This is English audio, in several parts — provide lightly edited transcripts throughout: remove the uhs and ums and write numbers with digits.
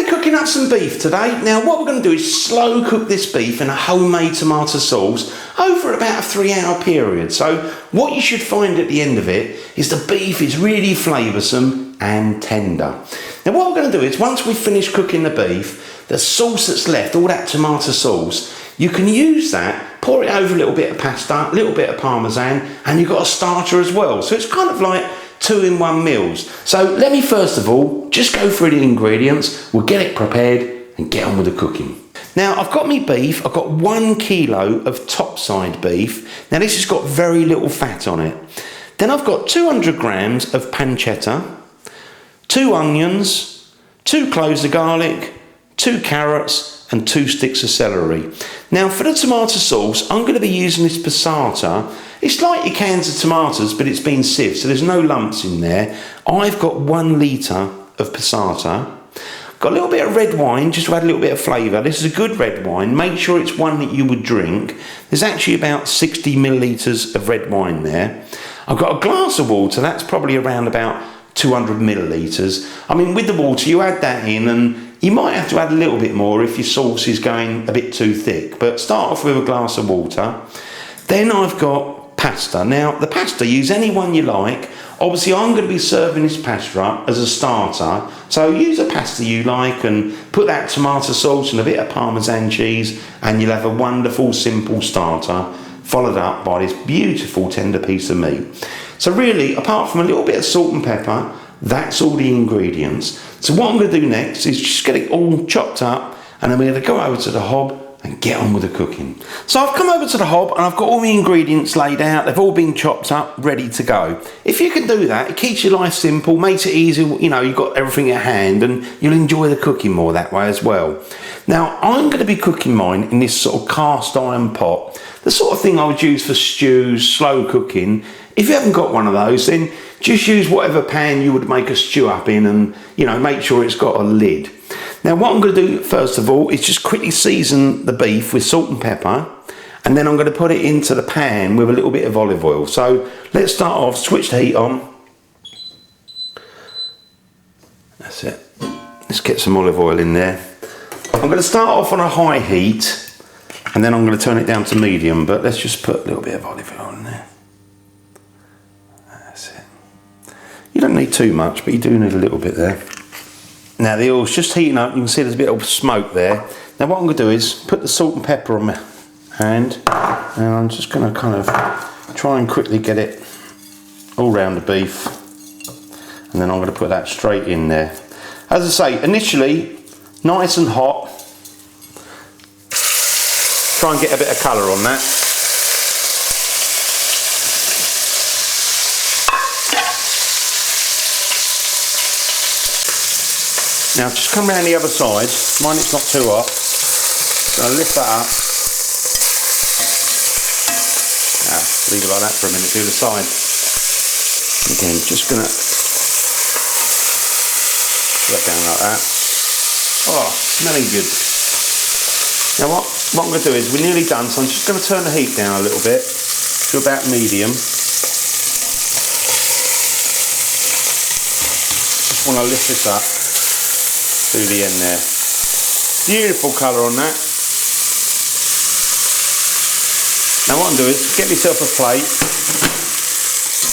cooking up some beef today. Now what we're going to do is slow cook this beef in a homemade tomato sauce over about a 3-hour period. So what you should find at the end of it is the beef is really flavoursome and tender. Now what we're going to do is once we finish cooking the beef, the sauce that's left, all that tomato sauce, you can use that, pour it over a little bit of pasta, a little bit of parmesan, and you've got a starter as well. So it's kind of like 2-in-1 meals. So let me first of all just go through the ingredients, we'll get it prepared and get on with the cooking. Now I've got me beef, I've got 1 kilo of topside beef. Now this has got very little fat on it. Then I've got 200 grams of pancetta, 2 onions, 2 cloves of garlic, 2 carrots and 2 sticks of celery. Now for the tomato sauce, I'm going to be using this passata. It's like your cans of tomatoes, but it's been sieved, so there's no lumps in there. I've got 1 litre of passata. Got a little bit of red wine, just to add a little bit of flavour. This is a good red wine. Make sure it's one that you would drink. There's actually about 60 millilitres of red wine there. I've got a glass of water, that's probably around about 200 millilitres. I mean, with the water, you add that in, and you might have to add a little bit more if your sauce is going a bit too thick, but start off with a glass of water. Then I've got pasta. Now, the pasta, use any one you like. Obviously, I'm going to be serving this pasta up as a starter, so use a pasta you like and put that tomato sauce and a bit of Parmesan cheese, and you'll have a wonderful, simple starter, followed up by this beautiful tender piece of meat. So really, apart from a little bit of salt and pepper, that's all the ingredients. So what I'm going to do next is just get it all chopped up, and then we're going to go over to the hob and get on with the cooking. So I've come over to the hob and I've got all the ingredients laid out. They've all been chopped up, ready to go. If you can do that, it keeps your life simple, makes it easy. You know, you've got everything at hand and you'll enjoy the cooking more that way as well. Now, I'm going to be cooking mine in this sort of cast iron pot, the sort of thing I would use for stews, slow cooking. If you haven't got one of those, then just use whatever pan you would make a stew up in, and, you know, make sure it's got a lid. Now what I'm going to do first of all is just quickly season the beef with salt and pepper, and then I'm going to put it into the pan with a little bit of olive oil. So let's start off, switch the heat on. That's it. Let's get some olive oil in there. I'm going to start off on a high heat, and then I'm going to turn it down to medium, but let's just put a little bit of olive oil in there. That's it. You don't need too much, but you do need a little bit there. Now the oil's just heating up, you can see there's a bit of smoke there. Now what I'm going to do is put the salt and pepper on my hand, and I'm just going to kind of try and quickly get it all round the beef, and then I'm going to put that straight in there. As I say, initially nice and hot, try and get a bit of colour on that. Now just come around the other side, mind it's not too hot, so I'll lift that up. Now leave it like that for a minute, do the side. Again, just gonna put that down like that. Oh, smelling good. Now what I'm going to do is, we're nearly done, so I'm just going to turn the heat down a little bit to about medium. Just want to lift this up to the end there. Beautiful colour on that. Now what I'm doing is get myself a plate.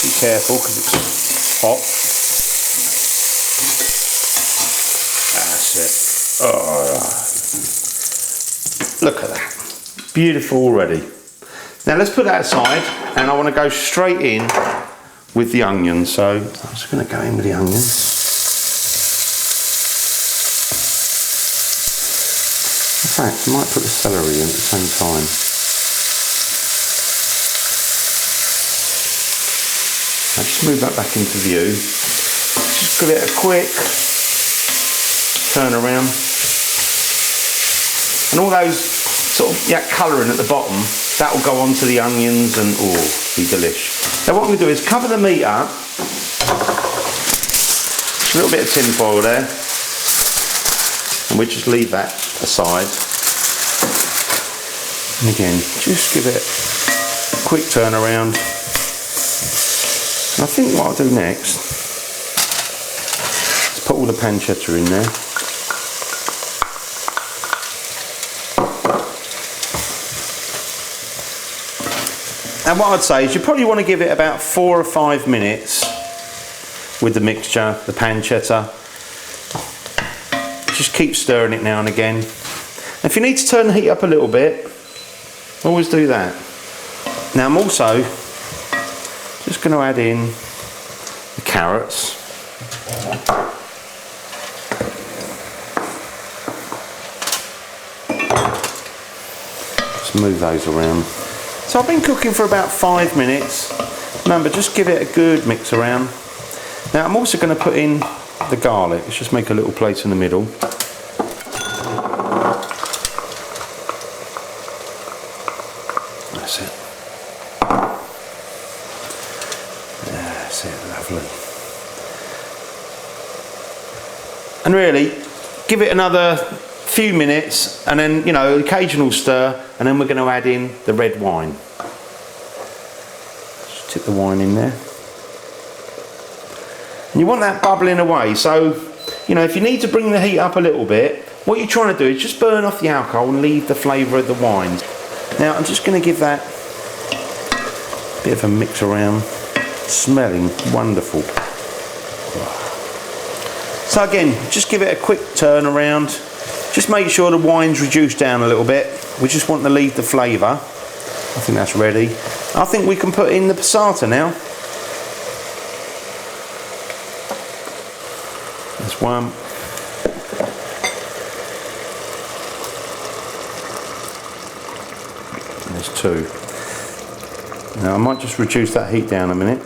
Be careful because it's hot. That's it. Oh, look at that. Beautiful already. Now let's put that aside, and I want to go straight in with the onions. So I'm just going to go in with the onions. In fact, I might put the celery in at the same time. Now just move that back into view. Just give it a quick turn around. And all those sort of colouring at the bottom, that will go onto the onions and be delish. Now what I'm going to do is cover the meat up. Just a little bit of tin foil there. And we'll just leave that aside. And again, just give it a quick turn around. And I think what I'll do next is put all the pancetta in there. And what I'd say is you probably want to give it about 4 or 5 minutes with the mixture, the pancetta. Just keep stirring it now and again. If you need to turn the heat up a little bit, always do that. Now I'm also just going to add in the carrots. Just move those around. So I've been cooking for about 5 minutes. Remember, just give it a good mix around. Now I'm also going to put in the garlic. Let's just make a little plate in the middle. That's it. That's it, lovely. And really, give it another few minutes, and then, you know, occasional stir, and then we're going to add in the red wine. Just tip the wine in there. And you want that bubbling away, so, you know, if you need to bring the heat up a little bit, what you're trying to do is just burn off the alcohol and leave the flavour of the wine. Now I'm just going to give that a bit of a mix around. Smelling wonderful. So again, just give it a quick turn around. Just make sure the wine's reduced down a little bit. We just want to leave the flavour. I think that's ready. I think we can put in the passata now. There's one. And there's two. Now I might just reduce that heat down a minute.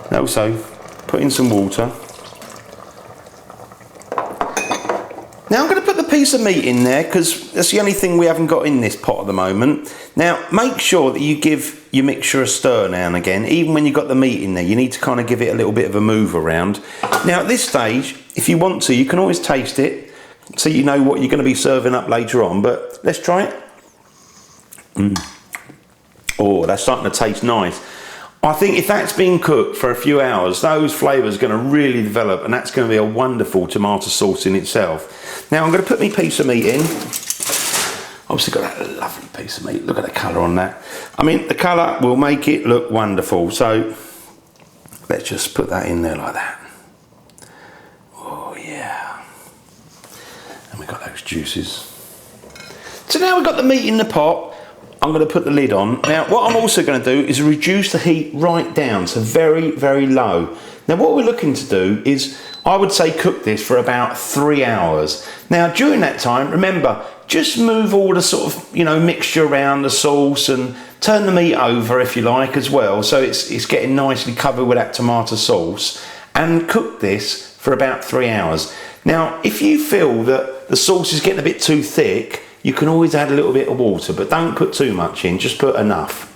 And also put in some water. Now I'm going to put the piece of meat in there because that's the only thing we haven't got in this pot at the moment. Now make sure that you give your mixture a stir now and again. Even when you've got the meat in there, you need to kind of give it a little bit of a move around. Now at this stage, if you want to, you can always taste it so you know what you're going to be serving up later on. But let's try it. Oh, that's starting to taste nice. I think if that's been cooked for a few hours, those flavours are going to really develop, and that's going to be a wonderful tomato sauce in itself. Now I'm going to put my piece of meat in. Obviously got that lovely piece of meat. Look at the colour on that. I mean, the colour will make it look wonderful. So let's just put that in there like that. Oh yeah. And we've got those juices. So now we've got the meat in the pot. I'm going to put the lid on. Now what I'm also going to do is reduce the heat right down, so very, very low. Now what we're looking to do is, I would say, cook this for about 3 hours. Now during that time, remember, just move all the sort of, you know, mixture around the sauce and turn the meat over if you like as well, so it's getting nicely covered with that tomato sauce, and cook this for about 3 hours. Now if you feel that the sauce is getting a bit too thick, you can always add a little bit of water, but don't put too much in, just put enough.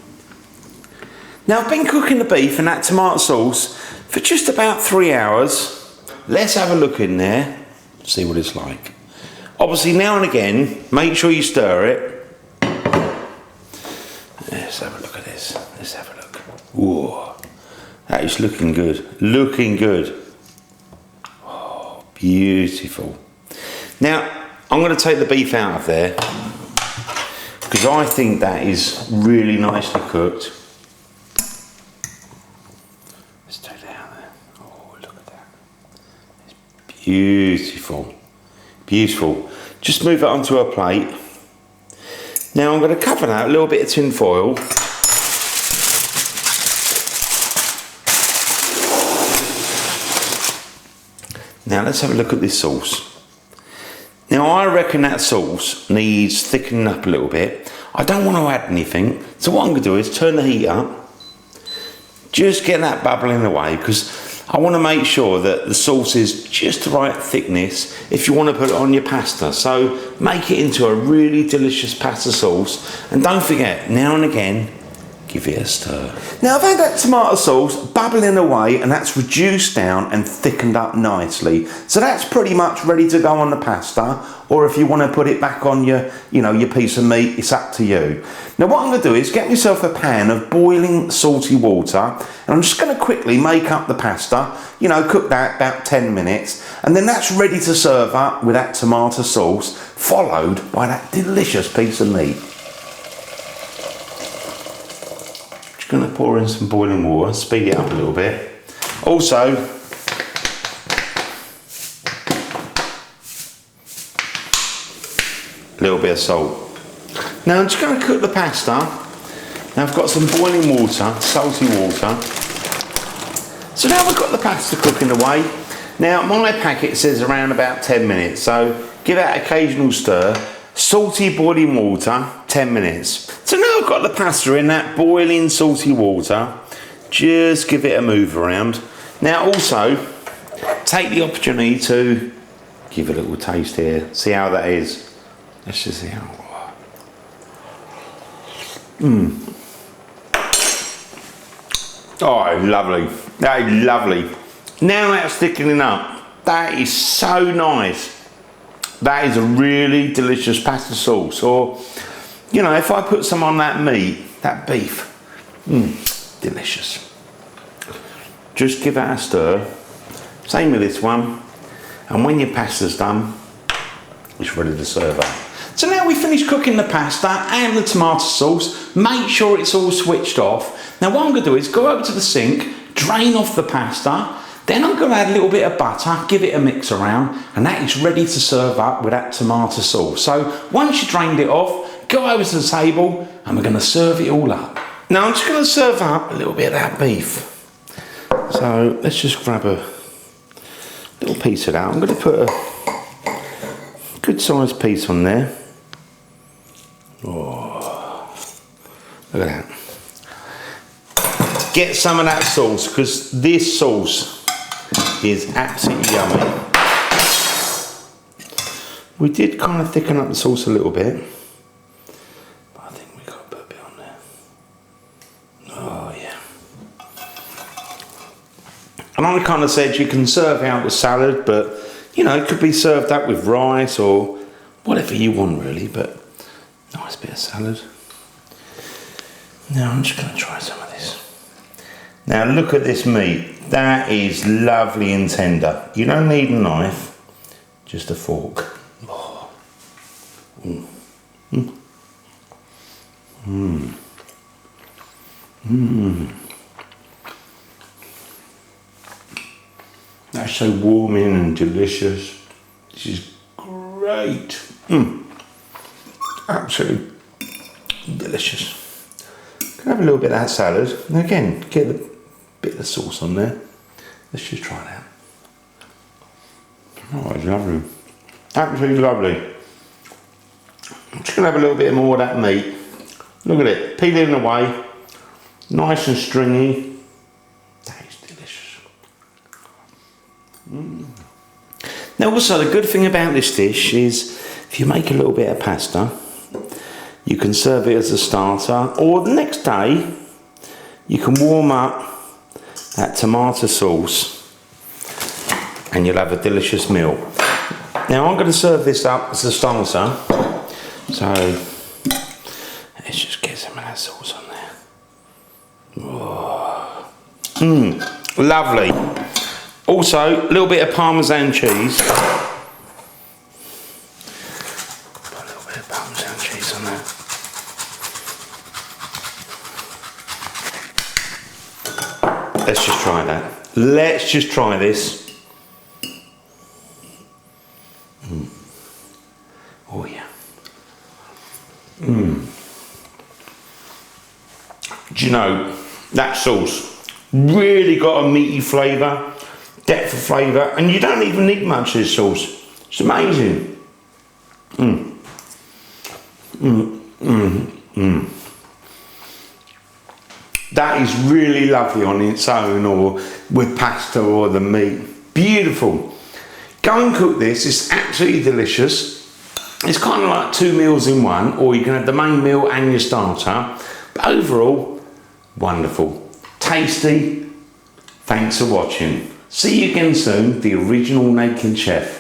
Now I've been cooking the beef and that tomato sauce for just about 3 hours. Let's have a look in there, see what it's like. Obviously now and again, make sure you stir it. Let's have a look at this, let's have a look. Whoa, that is looking good, looking good. Oh, beautiful. Now, I'm going to take the beef out of there because I think that is really nicely cooked. Let's take it out there. Oh, look at that. It's beautiful. Beautiful. Just move it onto a plate. Now I'm going to cover that with a little bit of tin foil. Now let's have a look at this sauce. Now I reckon that sauce needs thickening up a little bit. I don't want to add anything, so what I'm going to do is turn the heat up, just get that bubbling away, because I want to make sure that the sauce is just the right thickness if you want to put it on your pasta. So make it into a really delicious pasta sauce, and don't forget, now and again, give it a stir. Now I've had that tomato sauce bubbling away and that's reduced down and thickened up nicely. So that's pretty much ready to go on the pasta, or if you want to put it back on your, your piece of meat, it's up to you. Now what I'm going to do is get myself a pan of boiling salty water and I'm just going to quickly make up the pasta, cook that about 10 minutes, and then that's ready to serve up with that tomato sauce, followed by that delicious piece of meat. Going to pour in some boiling water, speed it up a little bit. Also, a little bit of salt. Now I'm just going to cook the pasta. Now I've got some boiling water, salty water. So now we've got the pasta cooking away. Now my packet says around about 10 minutes, so give that occasional stir. Salty boiling water, 10 minutes. So now I've got the pasta in that boiling salty water. Just give it a move around. Now also, take the opportunity to give it a little taste here. See how that is. Let's just see how. Oh, lovely. That is lovely. Now that's thickening up. That is so nice. That is a really delicious pasta sauce. Or, if I put some on that meat, that beef, delicious. Just give that a stir. Same with this one. And when your pasta's done, it's ready to serve up. So now we've finished cooking the pasta and the tomato sauce. Make sure it's all switched off. Now what I'm going to do is go over to the sink, drain off the pasta. Then I'm going to add a little bit of butter, give it a mix around, and that is ready to serve up with that tomato sauce. So once you drained it off, go over to the table and we're going to serve it all up. Now I'm just going to serve up a little bit of that beef. So let's just grab a little piece of that. I'm going to put a good sized piece on there. Oh, look at that. Get some of that sauce, because this sauce is absolutely yummy. We did kind of thicken up the sauce a little bit, but I think we got to put a bit on there. Oh yeah. And I kind of said you can serve out with salad, but it could be served up with rice or whatever you want really, but nice bit of salad. Now I'm just going to try some of this. Now look at this meat. That is lovely and tender. You don't need a knife, just a fork. Oh. That's so warming and delicious. This is great. Absolutely delicious. Can have a little bit of that salad. And again, get a bit of sauce on there. Let's just try that. Oh, it's lovely. Absolutely lovely. I'm just going to have a little bit more of that meat. Look at it, peeling away. Nice and stringy. That is delicious. Now also the good thing about this dish is if you make a little bit of pasta, you can serve it as a starter, or the next day you can warm up that tomato sauce and you'll have a delicious meal. Now I'm going to serve this up as a starter, so let's just get some of that sauce on there. Oh. Lovely. Also a little bit of Parmesan cheese. Put a little bit of Parmesan cheese on there. Let's just try that. Let's just try this. Oh yeah. Do you know, that sauce really got a meaty flavour, depth of flavour, and you don't even need much of this sauce. It's amazing. That is really lovely on its own, or with pasta or the meat. Beautiful. Go and cook this, it's absolutely delicious. It's kind of like 2 meals in one, or you can have the main meal and your starter. But overall, Wonderful. Tasty. Thanks for watching. See you again soon, the original Naked Chef.